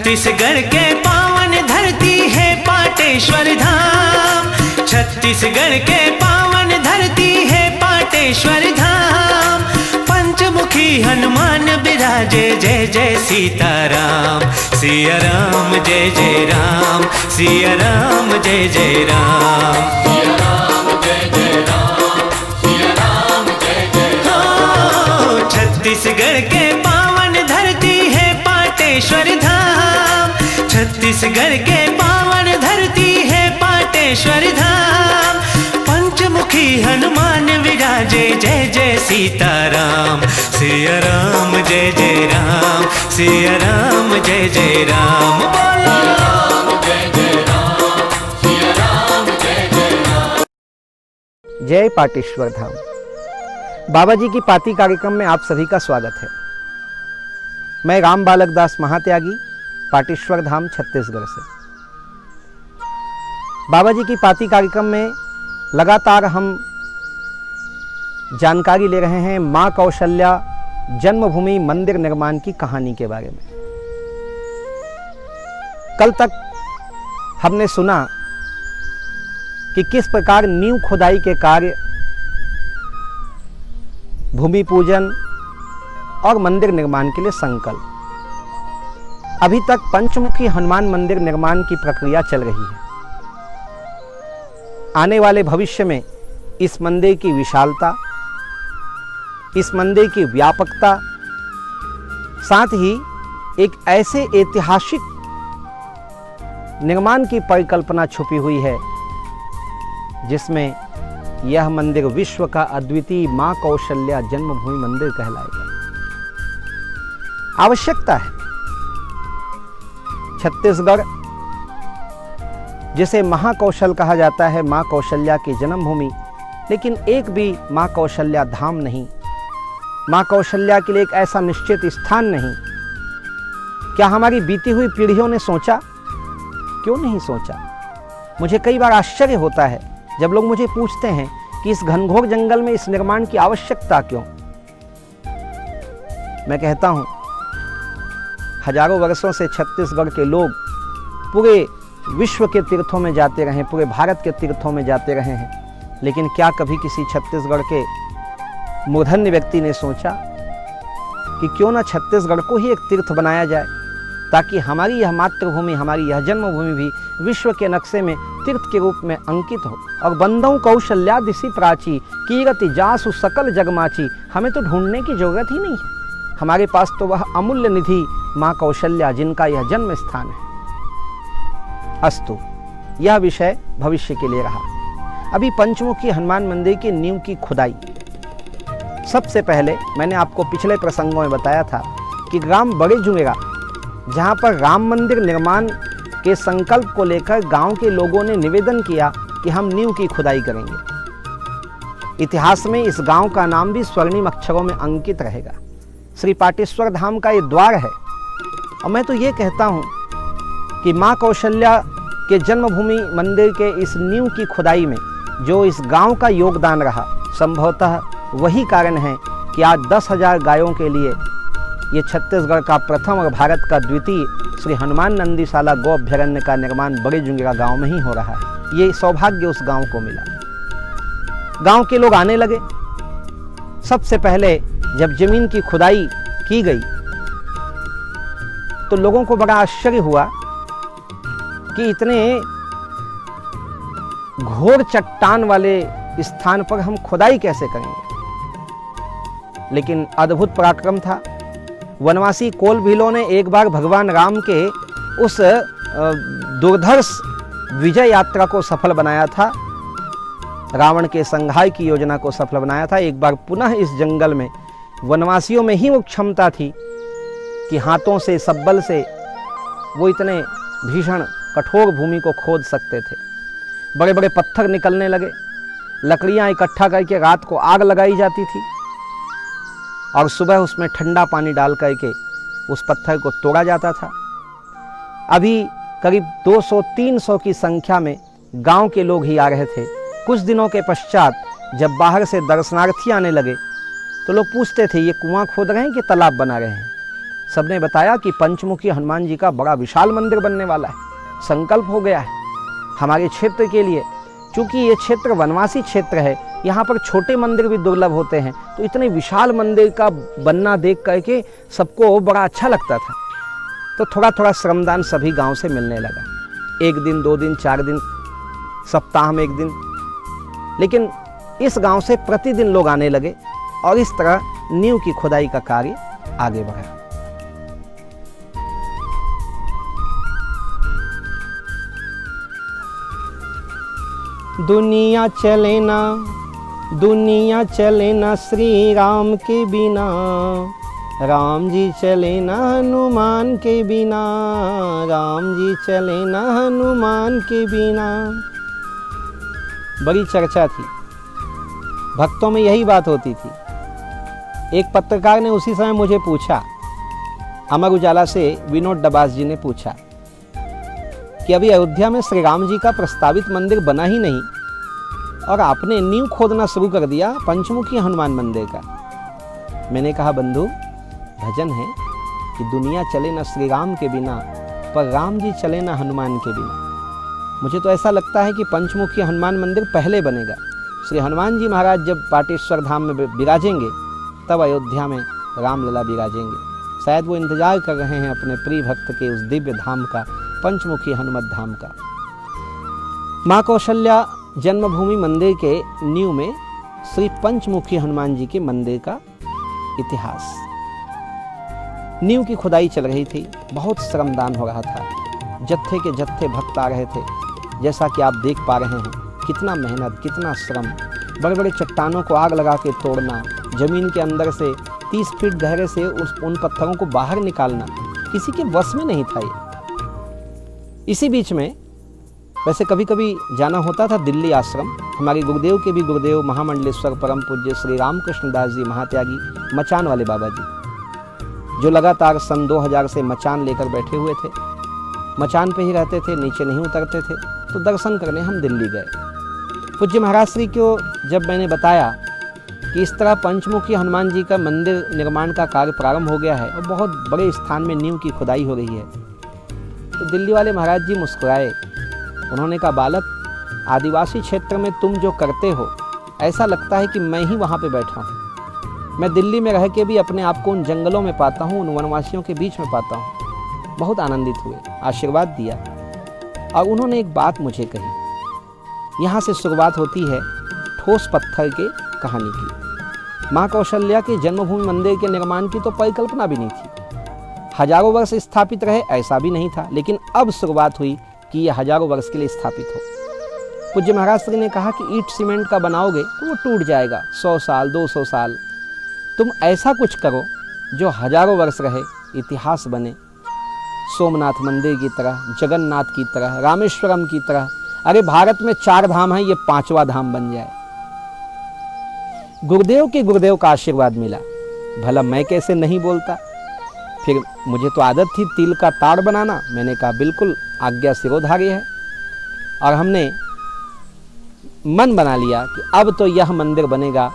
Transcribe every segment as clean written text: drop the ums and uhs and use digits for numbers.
छत्तीसगढ़ के पावन धरती है पाटेश्वर धाम। छत्तीसगढ़ के पावन धरती है पाटेश्वर धाम। पंचमुखी हनुमान विराजे जय जय सीताराम। सिया राम जय जय राम, सिया राम जय जय राम। सिया राम जय जय राम, सिया राम जय जय राम। छत्तीसगढ़ के पावन धरती है पाटेश्वर धाम। छत्तीसगढ़ के पावन धरती है पाटेश्वर धाम। पंचमुखी हनुमान विराजे जय जय सीताराम। सिया राम जय जय राम, सिया राम जय जय राम। बोलो राम जय जय राम, सिया राम जय जय राम। जय पाटेश्वर धाम। बाबा जी की पाती कार्यक्रम में आप सभी का स्वागत है। मैं राम बालक दास महात्यागी, पाटेश्वर धाम छत्तीसगढ़ से। बाबा जी की पाती कार्यक्रम में लगातार हम जानकारी ले रहे हैं मां कौशल्या जन्मभूमि मंदिर निर्माण की कहानी के बारे में। कल तक हमने सुना कि किस प्रकार नींव खुदाई के कार्य, भूमि पूजन और मंदिर निर्माण के लिए संकल्प। अभी तक पंचमुखी हनुमान मंदिर निर्माण की प्रक्रिया चल रही है। आने वाले भविष्य में इस मंदिर की विशालता, इस मंदिर की व्यापकता, साथ ही एक ऐसे ऐतिहासिक निर्माण की परिकल्पना छुपी हुई है जिसमें यह मंदिर विश्व का अद्वितीय मां कौशल्या जन्मभूमि मंदिर कहलाएगा। आवश्यकता है छत्तीसगढ़, जिसे महाकौशल कहा जाता है, मां कौशल्या की जन्मभूमि, लेकिन एक भी मां कौशल्या धाम नहीं, मां कौशल्या के लिए एक ऐसा निश्चित स्थान नहीं। क्या हमारी बीती हुई पीढ़ियों ने सोचा? क्यों नहीं सोचा? मुझे कई बार आश्चर्य होता है जब लोग मुझे पूछते हैं कि इस घनघोर जंगल में इस निर्माण की आवश्यकता क्यों। मैं कहता हूं, हजारों वर्षों से छत्तीसगढ़ के लोग पूरे विश्व के तीर्थों में जाते रहे, पूरे भारत के तीर्थों में जाते रहे हैं, लेकिन क्या कभी किसी छत्तीसगढ़ के मूर्धन्य व्यक्ति ने सोचा कि क्यों ना छत्तीसगढ़ को ही एक तीर्थ बनाया जाए, ताकि हमारी यह मातृभूमि, हमारी यह जन्मभूमि भी विश्व के नक्शे में तीर्थ के रूप में अंकित हो। और बंदों कौशल्या दिसी प्राची, कीरति जासु सकल जगमाची। हमें तो ढूंढने की जरूरत ही नहीं है, हमारे पास तो वह अमूल्य निधि मां कौशल्या, जिनका यह जन्म स्थान है। अस्तु, यह विषय भविष्य के लिए रहा। अभी पंचमुखी हनुमान मंदिर की नींव की खुदाई। सबसे पहले मैंने आपको पिछले प्रसंगों में बताया था कि ग्राम बड़े जुमेरा, जहां पर राम मंदिर निर्माण के संकल्प को लेकर गांव के लोगों ने निवेदन किया कि हम नींव की खुदाई करेंगे। इतिहास में इस गांव का नाम भी स्वर्णिम अक्षरों में अंकित रहेगा। श्री पाटेश्वर धाम का ये द्वार है। और मैं तो ये कहता हूँ कि माँ कौशल्या के जन्मभूमि मंदिर के इस नींव की खुदाई में जो इस गांव का योगदान रहा, संभवतः वही कारण है कि आज 10,000 गायों के लिए ये छत्तीसगढ़ का प्रथम और भारत का द्वितीय श्री हनुमान नंदीशाला गौ अभ्यारण्य का निर्माण बड़े जुंगेरा गांव में ही हो रहा है। ये सौभाग्य उस गांव को मिला। गांव के लोग आने लगे। सबसे पहले जब जमीन की खुदाई की गई तो लोगों को बड़ा आश्चर्य हुआ कि इतने घोर चट्टान वाले स्थान पर हम खुदाई कैसे करेंगे। लेकिन अद्भुत पराक्रम था। वनवासी कोल भीलों ने एक बार भगवान राम के उस दुर्धर्ष विजय यात्रा को सफल बनाया था, रावण के संहार की योजना को सफल बनाया था। एक बार पुनः इस जंगल में वनवासियों में ही वो क्षमता थी कि हाथों से, सब्बल से वो इतने भीषण कठोर भूमि को खोद सकते थे। बड़े बड़े पत्थर निकलने लगे, लकड़ियां इकट्ठा करके रात को आग लगाई जाती थी और सुबह उसमें ठंडा पानी डाल करके उस पत्थर को तोड़ा जाता था। अभी करीब 200-300 की संख्या में गांव के लोग ही आ रहे थे। कुछ दिनों के पश्चात जब बाहर से दर्शनार्थी आने लगे तो लोग पूछते थे, ये कुआं खोद रहे हैं कि तालाब बना रहे हैं। सबने बताया कि पंचमुखी हनुमान जी का बड़ा विशाल मंदिर बनने वाला है, संकल्प हो गया है हमारे क्षेत्र के लिए। चूँकि ये क्षेत्र वनवासी क्षेत्र है, यहाँ पर छोटे मंदिर भी दुर्लभ होते हैं, तो इतने विशाल मंदिर का बनना देख करके सबको बड़ा अच्छा लगता था। तो थोड़ा थोड़ा श्रमदान सभी गांव से मिलने लगा, 1 दिन 2 दिन 4 दिन, सप्ताह में 1 दिन। लेकिन इस गांव से प्रतिदिन लोग आने लगे और इस तरह नींव की खुदाई का कार्य आगे बढ़ा। दुनिया चले ना श्री राम के बिना, राम जी चले ना हनुमान के बिना, राम जी चले ना हनुमान के बिना। बड़ी चर्चा थी, भक्तों में यही बात होती थी। एक पत्रकार ने उसी समय मुझे पूछा, अमर उजाला से विनोद डबास जी ने पूछा कि अभी अयोध्या में श्री राम जी का प्रस्तावित मंदिर बना ही नहीं और आपने नींव खोदना शुरू कर दिया पंचमुखी हनुमान मंदिर का। मैंने कहा, बंधु, भजन है कि दुनिया चले ना श्री राम के बिना, पर राम जी चले ना हनुमान के बिना। मुझे तो ऐसा लगता है कि पंचमुखी हनुमान मंदिर पहले बनेगा। श्री हनुमान जी महाराज जब पाटेश्वर धाम में विराजेंगे तब अयोध्या में रामलला विराजेंगे। शायद वो इंतजार कर रहे हैं अपने प्रिय भक्त के उस दिव्य धाम का, पंचमुखी हनुमत धाम का। माँ कौशल्या जन्मभूमि मंदिर के नींव में श्री पंचमुखी हनुमान जी के मंदिर का इतिहास। नींव की खुदाई चल रही थी, बहुत श्रमदान हो रहा था, जत्थे के जत्थे भक्त आ रहे थे। जैसा कि आप देख पा रहे हैं, कितना मेहनत, कितना श्रम, बड़े बड़े चट्टानों को आग लगा के तोड़ना, जमीन के अंदर से 30 फीट गहरे से उन पत्थरों को बाहर निकालना किसी के वश में नहीं था ये। इसी बीच में वैसे कभी कभी जाना होता था दिल्ली आश्रम। हमारे गुरुदेव के भी गुरुदेव महामंडलेश्वर परम पूज्य श्री रामकृष्ण दास जी महात्यागी मचान वाले बाबा जी, जो लगातार सन 2000 से मचान लेकर बैठे हुए थे, मचान पे ही रहते थे, नीचे नहीं उतरते थे। तो दर्शन करने हम दिल्ली गए। पूज्य महाराज श्री को जब मैंने बताया कि इस तरह पंचमुखी हनुमान जी का मंदिर निर्माण का कार्य प्रारंभ हो गया है और बहुत बड़े स्थान में नींव की खुदाई हो रही है, तो दिल्ली वाले महाराज जी मुस्कुराए। उन्होंने कहा, बालक, आदिवासी क्षेत्र में तुम जो करते हो ऐसा लगता है कि मैं ही वहाँ पे बैठा हूँ। मैं दिल्ली में रह के भी अपने आप को उन जंगलों में पाता हूँ, उन वनवासियों के बीच में पाता हूँ। बहुत आनंदित हुए, आशीर्वाद दिया। और उन्होंने एक बात मुझे कही, यहाँ से शुरुआत होती है ठोस पत्थर के कहानी की। माँ कौशल्या के जन्मभूमि मंदिर के निर्माण की तो परिकल्पना भी नहीं थी। हजारों वर्ष स्थापित रहे ऐसा भी नहीं था, लेकिन अब शुरुआत हुई कि यह हजारों वर्ष के लिए स्थापित हो। पूज्य महाराज श्री ने कहा कि ईंट सीमेंट का बनाओगे तो वो टूट जाएगा, 100 साल 200 साल। तुम ऐसा कुछ करो जो हजारों वर्ष रहे, इतिहास बने, सोमनाथ मंदिर की तरह, जगन्नाथ की तरह, रामेश्वरम की तरह। अरे भारत में 4 धाम हैं, ये 5वां धाम बन जाए। गुरुदेव के गुरुदेव का आशीर्वाद मिला, भला मैं कैसे नहीं बोलता। फिर मुझे तो आदत थी तिल का ताड़ बनाना। मैंने कहा, बिल्कुल आज्ञा सिरोधार्य है। और हमने मन बना लिया कि अब तो यह मंदिर बनेगा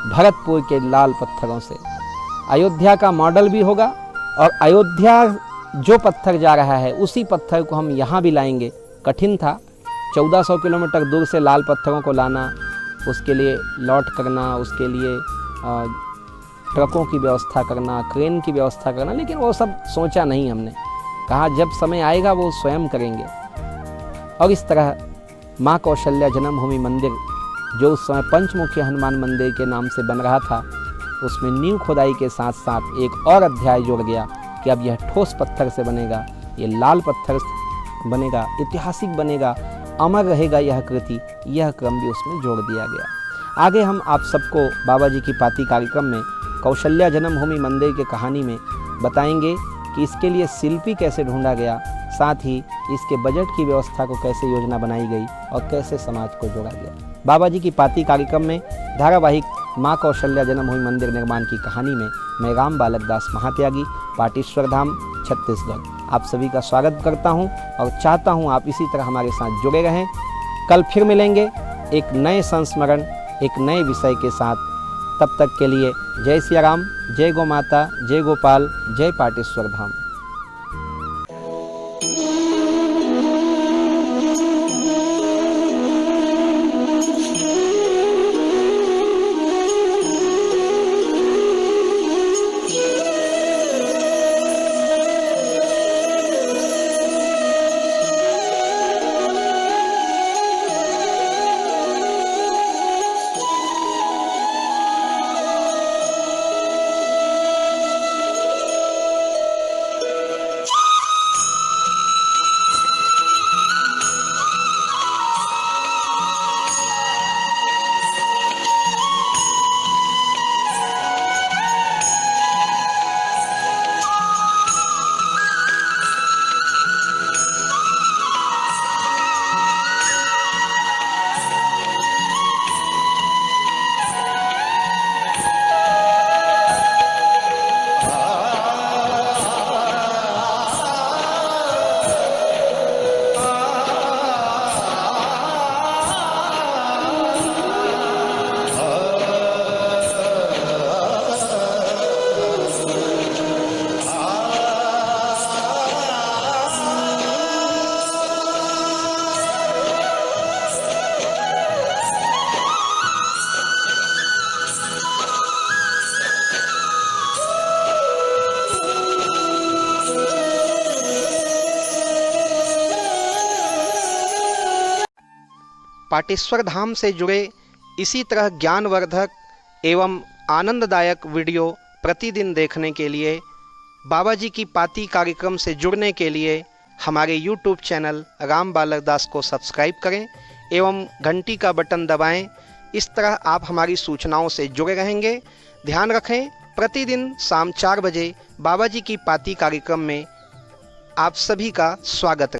भरतपुर के लाल पत्थरों से। अयोध्या का मॉडल भी होगा और अयोध्या जो पत्थर जा रहा है उसी पत्थर को हम यहाँ भी लाएंगे। कठिन था, 1400 किलोमीटर दूर से लाल पत्थरों को लाना, उसके लिए लॉट करना, उसके लिए ट्रकों की व्यवस्था करना, क्रेन की व्यवस्था करना, लेकिन वो सब सोचा नहीं हमने। कहा जब समय आएगा वो स्वयं करेंगे। और इस तरह माँ कौशल्या जन्मभूमि मंदिर, जो उस समय पंचमुखी हनुमान मंदिर के नाम से बन रहा था, उसमें नींव खुदाई के साथ साथ एक और अध्याय जोड़ गया कि अब यह ठोस पत्थर से बनेगा, ये लाल पत्थर से बनेगा, ऐतिहासिक बनेगा, अमर रहेगा यह कृति। यह क्रम भी उसमें जोड़ दिया गया। आगे हम आप सबको बाबा जी की पाती कार्यक्रम में कौशल्या जन्मभूमि मंदिर के कहानी में बताएंगे कि इसके लिए शिल्पी कैसे ढूंढा गया, साथ ही इसके बजट की व्यवस्था को कैसे योजना बनाई गई और कैसे समाज को जोड़ा गया। बाबा जी की पाती कार्यक्रम में धारावाहिक माँ कौशल्या जन्मभूमि मंदिर निर्माण की कहानी में मैं राम बालक दास महात्यागी, पाटेश्वर धाम, छत्तीसगढ़, आप सभी का स्वागत करता हूं और चाहता हूं आप इसी तरह हमारे साथ जुड़े रहें। कल फिर मिलेंगे एक नए संस्मरण, एक नए विषय के साथ। तब तक के लिए जय सिया राम, जय गौ माता, जय गोपाल, जय पाटेश्वर धाम। पाटेश्वर धाम से जुड़े इसी तरह ज्ञानवर्धक एवं आनंददायक वीडियो प्रतिदिन देखने के लिए, बाबा जी की पाती कार्यक्रम से जुड़ने के लिए हमारे YouTube चैनल राम बालक दास को सब्सक्राइब करें एवं घंटी का बटन दबाएं। इस तरह आप हमारी सूचनाओं से जुड़े रहेंगे। ध्यान रखें, प्रतिदिन शाम 4 बजे बाबा जी की पाती कार्यक्रम में आप सभी का स्वागत है।